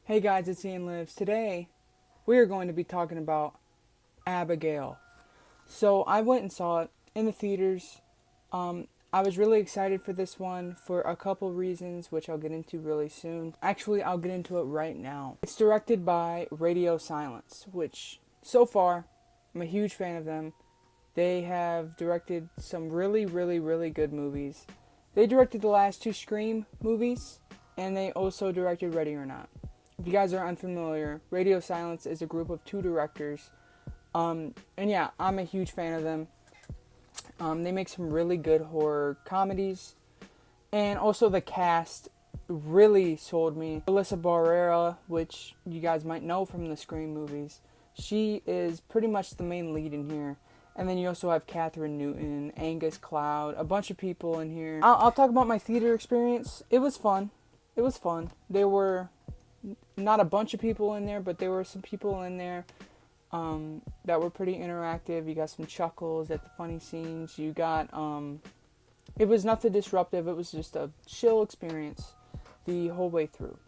Hey guys, it's Ian Lives. Today, we are going to be talking about Abigail. So, I went and saw it in the theaters. I was really excited for this one for a couple reasons, which I'll get into really soon. Actually, I'll get into it right now. It's directed by Radio Silence, which, so far, I'm a huge fan of them. They have directed some really good movies. They directed the last two Scream movies, and they also directed Ready or Not. If you guys are unfamiliar, Radio Silence is a group of two directors. And yeah, I'm a huge fan of them. They make some really good horror comedies. And also the cast really sold me. Alyssa Barrera, which you guys might know from the Scream movies. She is pretty much the main lead in here. And then you also have Catherine Newton, Angus Cloud, a bunch of people in here. I'll talk about my theater experience. It was fun. There were not a bunch of people in there, but there were some people in there that were pretty interactive. You got some chuckles at the funny scenes. You got, it was nothing disruptive. It was just a chill experience the whole way through.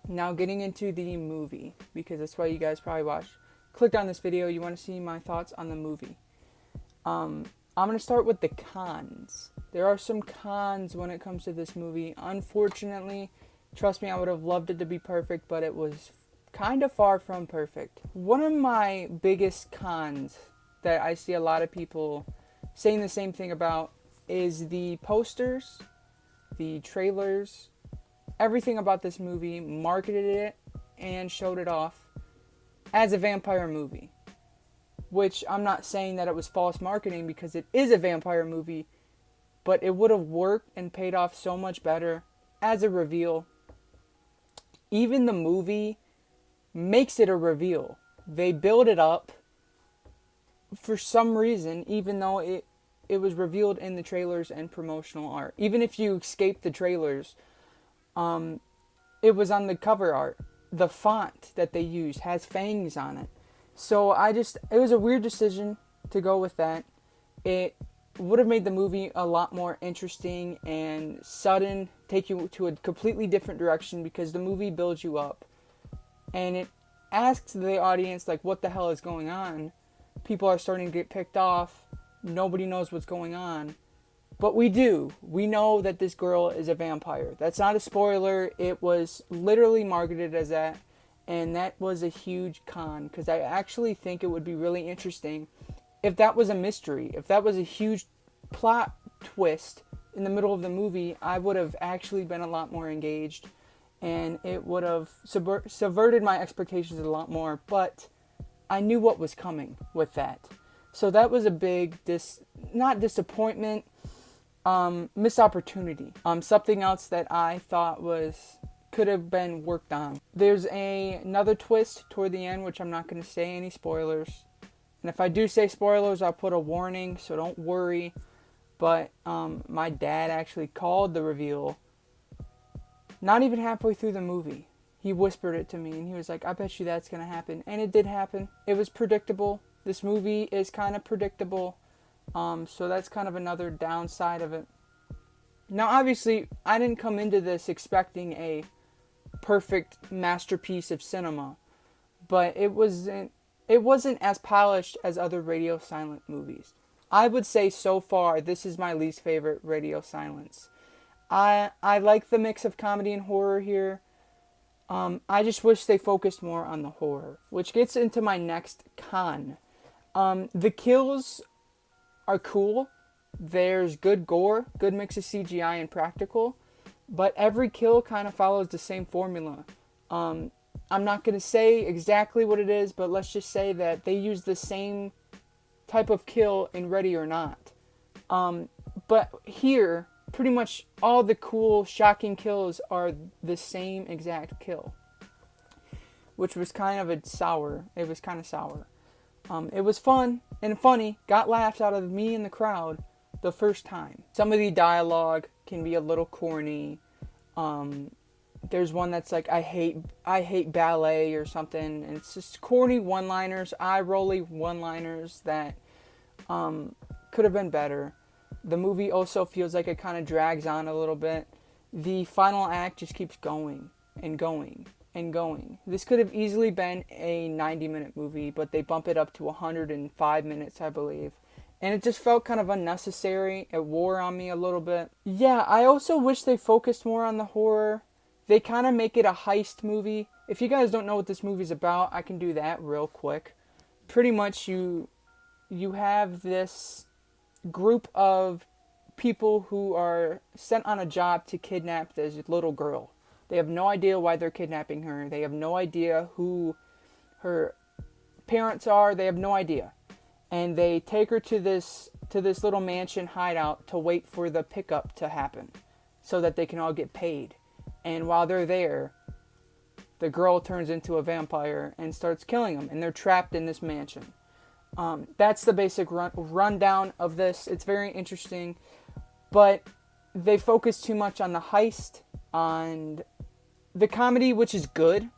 Now getting into the movie, because that's why you guys probably clicked on this video. You want to see my thoughts on the movie. I'm going to start with the cons. There are some cons when it comes to this movie. Unfortunately, trust me, I would have loved it to be perfect, but it was kind of far from perfect. One of my biggest cons that I see a lot of people saying the same thing about is the posters, the trailers, everything about this movie marketed it and showed it off as a vampire movie. Which I'm not saying that it was false marketing, because it is a vampire movie, but it would have worked and paid off so much better as a reveal. Even the movie makes it a reveal. They build it up for some reason, even though it was revealed in the trailers and promotional art. Even if you escape the trailers, it was on the cover art. The font that they used has fangs on it. So it was a weird decision to go with that. It would have made the movie a lot more interesting and sudden, take you to a completely different direction, because the movie builds you up and it asks the audience, like, what the hell is going on? People are starting to get picked off. Nobody knows what's going on. But we do. We know that this girl is a vampire. That's not a spoiler. It was literally marketed as that. And that was a huge con, because I actually think it would be really interesting if that was a mystery. If that was a huge plot twist in the middle of the movie, I would have actually been a lot more engaged. And it would have subverted my expectations a lot more. But I knew what was coming with that. So that was a big, not disappointment, missed opportunity. Something else that I thought could have been worked on. There's another twist toward the end, which I'm not going to say any spoilers. And if I do say spoilers, I'll put a warning, so don't worry. But my dad actually called the reveal not even halfway through the movie. He whispered it to me, and he was like, I bet you that's going to happen. And it did happen. It was predictable. This movie is kind of predictable. So that's kind of another downside of it. Now, obviously, I didn't come into this expecting a perfect masterpiece of cinema, but it wasn't as polished as other Radio Silent movies. I would say so far this is my least favorite Radio Silence. I like the mix of comedy and horror here. I just wish they focused more on the horror, which gets into my next con. The kills are cool. There's good gore, good mix of CGI and practical. But every kill kind of follows the same formula. I'm not going to say exactly what it is, but let's just say that they use the same type of kill in Ready or Not. But here, pretty much all the cool, shocking kills are the same exact kill. Which was kind of sour. It was kind of sour. It was fun and funny. Got laughs out of me and the crowd the first time. Some of the dialogue can be a little corny. There's one that's like, I hate ballet or something, and it's just corny one-liners, eye-rolly one-liners that could have been better. The movie also feels like it kind of drags on a little bit. The final act just keeps going. and going and going. This could have easily been a 90-minute movie, but they bump it up to 105 minutes, I believe. And it just felt kind of unnecessary. It wore on me a little bit. Yeah, I also wish they focused more on the horror. They kind of make it a heist movie. If you guys don't know what this movie's about, I can do that real quick. Pretty much you have this group of people who are sent on a job to kidnap this little girl. They have no idea why they're kidnapping her. They have no idea who her parents are. They have no idea. And they take her to this little mansion hideout to wait for the pickup to happen so that they can all get paid. And while they're there, the girl turns into a vampire and starts killing them, and they're trapped in this mansion. That's the basic rundown of this. It's very interesting, but they focus too much on the heist, on the comedy, which is good.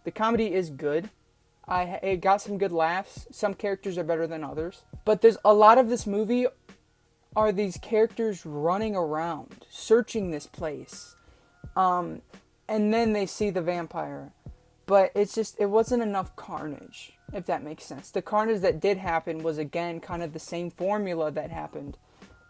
The comedy is good. It got some good laughs. Some characters are better than others. But there's a lot of this movie are these characters running around, searching this place. And then they see the vampire. But it wasn't enough carnage, if that makes sense. The carnage that did happen was, again, kind of the same formula that happened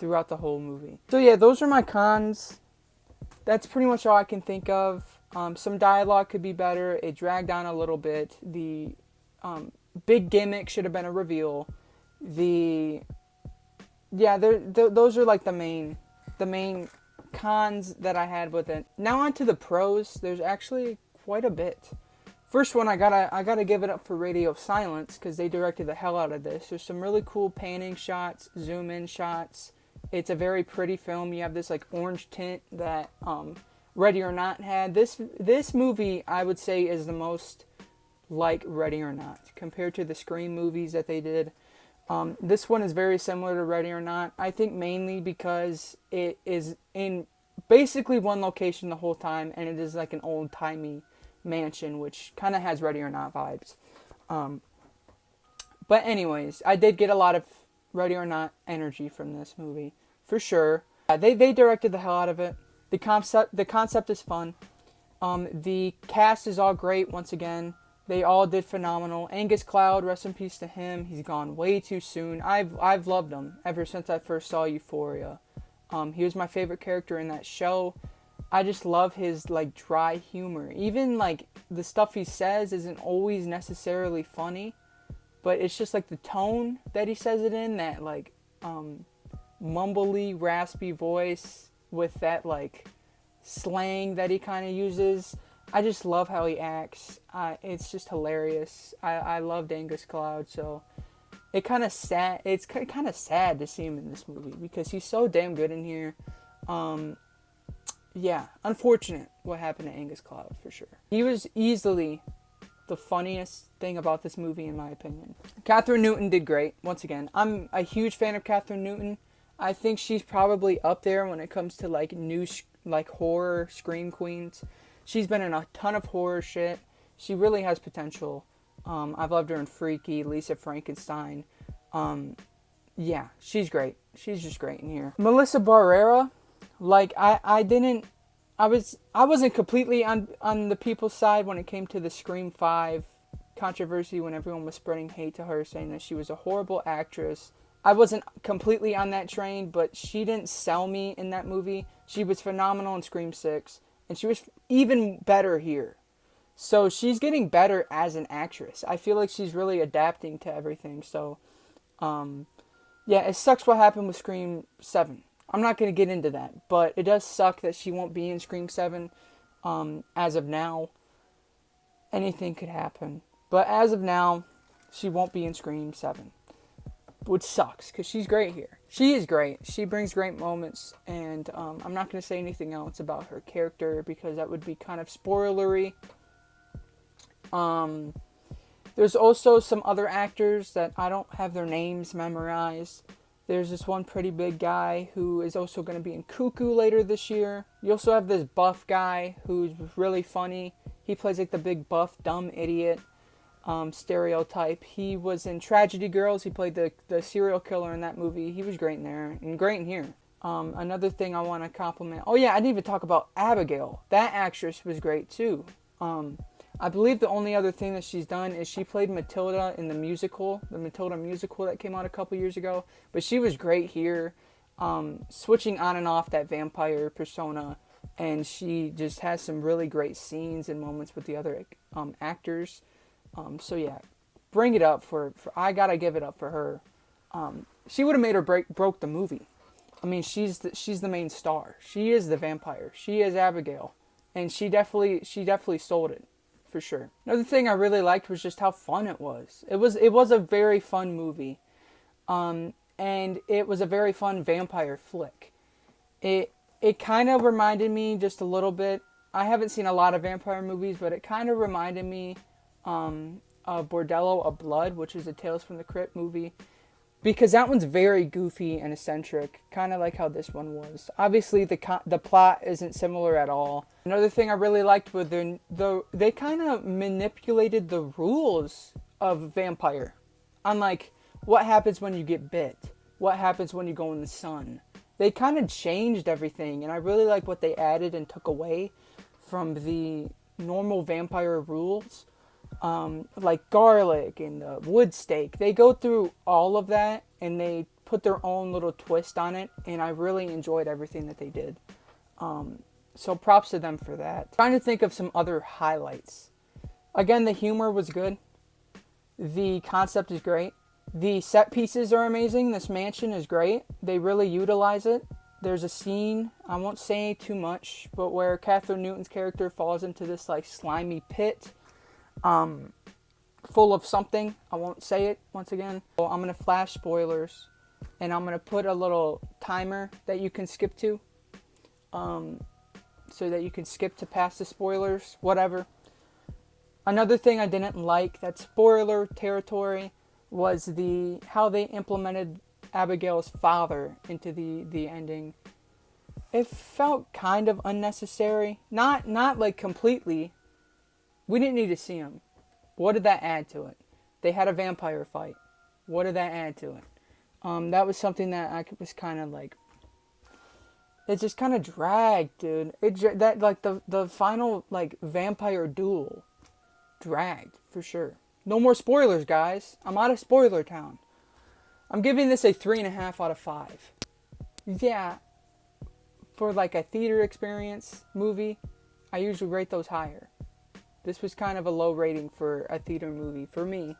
throughout the whole movie. So yeah, those are my cons. That's pretty much all I can think of. Some dialogue could be better. It dragged on a little bit. The big gimmick should have been a reveal. Those are like the main cons that I had with it. Now on to the pros. There's actually quite a bit. First one, I gotta give it up for Radio Silence, because they directed the hell out of this. There's some really cool panning shots, zoom in shots. It's a very pretty film. You have this like orange tint that Ready or Not had. This movie, I would say, is the most like Ready or Not compared to the Scream movies that they did. This one is very similar to Ready or Not. I think mainly because it is in basically one location the whole time, and it is like an old-timey mansion, which kind of has Ready or Not vibes. But anyways, I did get a lot of Ready or Not energy from this movie, for sure. They directed the hell out of it. The concept is fun. The cast is all great once again. They all did phenomenal. Angus Cloud, rest in peace to him. He's gone way too soon. I've loved him ever since I first saw Euphoria. He was my favorite character in that show. I just love his like dry humor. Even like the stuff he says isn't always necessarily funny, but it's just like the tone that he says it in, that like mumbly, raspy voice with that like slang that he kind of uses. I just love how he acts. It's just hilarious. I loved Angus Cloud, so it's kind of sad to see him in this movie because he's so damn good in here. Yeah, unfortunate what happened to Angus Cloud, for sure. He was easily the funniest thing about this movie, in my opinion. Catherine Newton did great, once again. I'm a huge fan of Catherine Newton. I think she's probably up there when it comes to like new like horror scream queens. She's been in a ton of horror shit. She really has potential. I've loved her in Freaky, Lisa Frankenstein. Yeah, she's great. She's just great in here. Melissa Barrera, like I wasn't completely on the people's side when it came to the Scream 5 controversy, when everyone was spreading hate to her, saying that she was a horrible actress. I wasn't completely on that train, but she didn't sell me in that movie. She was phenomenal in Scream 6, and she was even better here. So she's getting better as an actress. I feel like she's really adapting to everything. So, yeah, it sucks what happened with Scream 7. I'm not going to get into that, but it does suck that she won't be in Scream 7 as of now. Anything could happen. But as of now, she won't be in Scream 7. Which sucks, because she's great here. She is great. She brings great moments, and I'm not going to say anything else about her character, because that would be kind of spoilery. There's also some other actors that I don't have their names memorized. There's this one pretty big guy who is also going to be in Cuckoo later this year. You also have this buff guy who's really funny. He plays like the big buff dumb idiot stereotype. He was in Tragedy Girls. He played the serial killer in that movie. He was great in there and great in here. Another thing I want to compliment. Oh yeah, I didn't even talk about Abigail. That actress was great too. I believe the only other thing that she's done is she played Matilda in the Matilda musical that came out a couple years ago. But she was great here, switching on and off that vampire persona, and she just has some really great scenes and moments with the other actors. So yeah, bring it up for I gotta give it up for her. She would have made or broke the movie. I mean, she's the main star. She is the vampire. She is Abigail, and she definitely sold it, for sure. Another thing I really liked was just how fun it was. It was a very fun movie, and it was a very fun vampire flick. It kind of reminded me just a little bit. I haven't seen a lot of vampire movies, but it kind of reminded me of Bordello of Blood, which is a Tales from the Crypt movie. Because that one's very goofy and eccentric, kind of like how this one was. Obviously, the plot isn't similar at all. Another thing I really liked was they kind of manipulated the rules of vampire. Unlike what happens when you get bit, what happens when you go in the sun. They kind of changed everything, and I really like what they added and took away from the normal vampire rules. Like garlic and the wood stake. They go through all of that and they put their own little twist on it, and I really enjoyed everything that they did. So props to them for that. Trying to think of some other highlights. Again, the humor was good. The concept is great. The set pieces are amazing. This mansion is great. They really utilize it. There's a scene, I won't say too much, but where Catherine Newton's character falls into this like slimy pit. Full of something. I won't say it once again. So I'm going to flash spoilers, and I'm going to put a little timer that you can skip to, so that you can skip to past the spoilers, whatever. Another thing I didn't like, that spoiler territory, was how they implemented Abigail's father into the ending. It felt kind of unnecessary. Not like completely. We didn't need to see him. What did that add to it? They had a vampire fight. What did that add to it? That was something that I was kind of like. It just kind of dragged, dude. That like the final like vampire duel dragged for sure. No more spoilers, guys. I'm out of spoiler town. I'm giving this a 3.5 out of 5. Yeah, for like a theater experience movie, I usually rate those higher. This was kind of a low rating for a theater movie for me.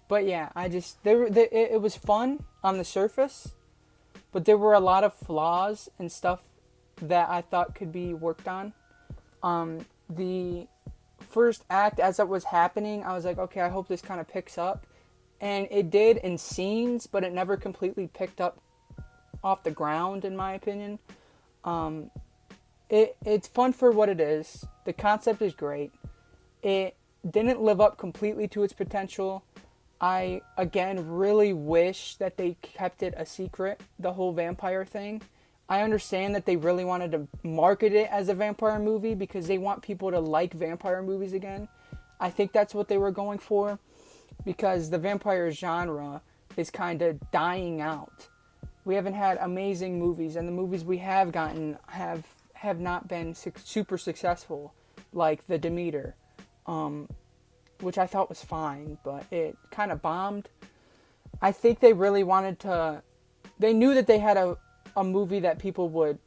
But yeah, it was fun on the surface, but there were a lot of flaws and stuff that I thought could be worked on. The first act, as it was happening, I was like, okay, I hope this kind of picks up. And it did in scenes, but it never completely picked up off the ground, in my opinion. It's fun for what it is. The concept is great. It didn't live up completely to its potential. I, again, really wish that they kept it a secret, the whole vampire thing. I understand that they really wanted to market it as a vampire movie because they want people to like vampire movies again. I think that's what they were going for, because the vampire genre is kind of dying out. We haven't had amazing movies, and the movies we have gotten have not been super successful, like The Demeter, which I thought was fine, but it kind of bombed. I think they really wanted to. They knew that they had a movie that people would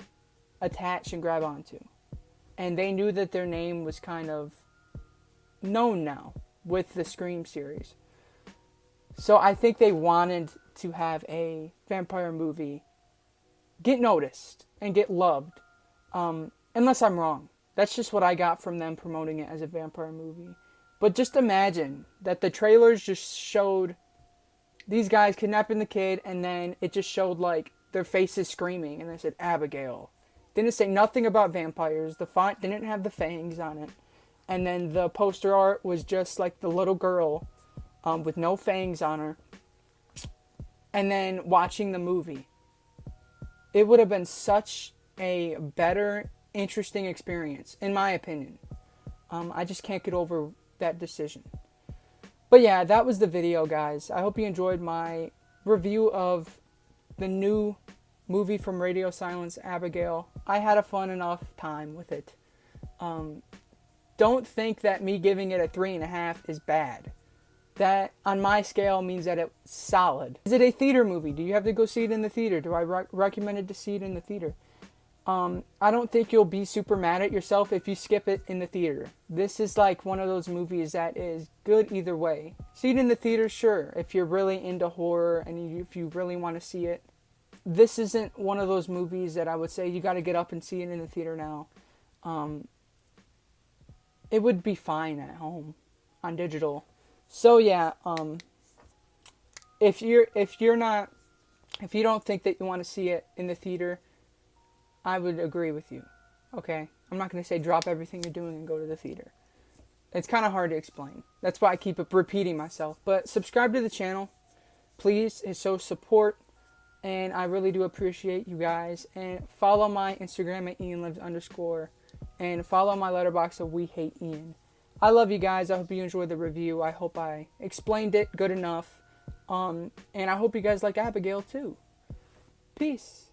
attach and grab onto, and they knew that their name was kind of known now with the Scream series. So I think they wanted to have a vampire movie get noticed and get loved. Unless I'm wrong. That's just what I got from them promoting it as a vampire movie. But just imagine that the trailers just showed these guys kidnapping the kid, and then it just showed like their faces screaming, and they said Abigail. Didn't say nothing about vampires. The font didn't have the fangs on it. And then the poster art was just like the little girl with no fangs on her. And then watching the movie. It would have been such a better, interesting experience, in my opinion. I just can't get over that decision. But yeah, that was the video, guys. I hope you enjoyed my review of the new movie from Radio Silence, Abigail. I had a fun enough time with it. Don't think that me giving it a 3.5 is bad. That, on my scale, means that it's solid. Is it a theater movie? Do you have to go see it in the theater? Do I recommend it to see it in the theater? I don't think you'll be super mad at yourself if you skip it in the theater. This is like one of those movies that is good either way. See it in the theater, sure, if you're really into horror and if you really want to see it. This isn't one of those movies that I would say you got to get up and see it in the theater now. It would be fine at home on digital. So yeah, if you don't think that you want to see it in the theater, I would agree with you. Okay? I'm not going to say drop everything you're doing and go to the theater. It's kind of hard to explain. That's why I keep repeating myself. But subscribe to the channel, please. It shows support, and I really do appreciate you guys. And follow my Instagram at IanLives_, and follow my Letterboxd of wehateian. I love you guys. I hope you enjoyed the review. I hope I explained it good enough. And I hope you guys like Abigail too. Peace.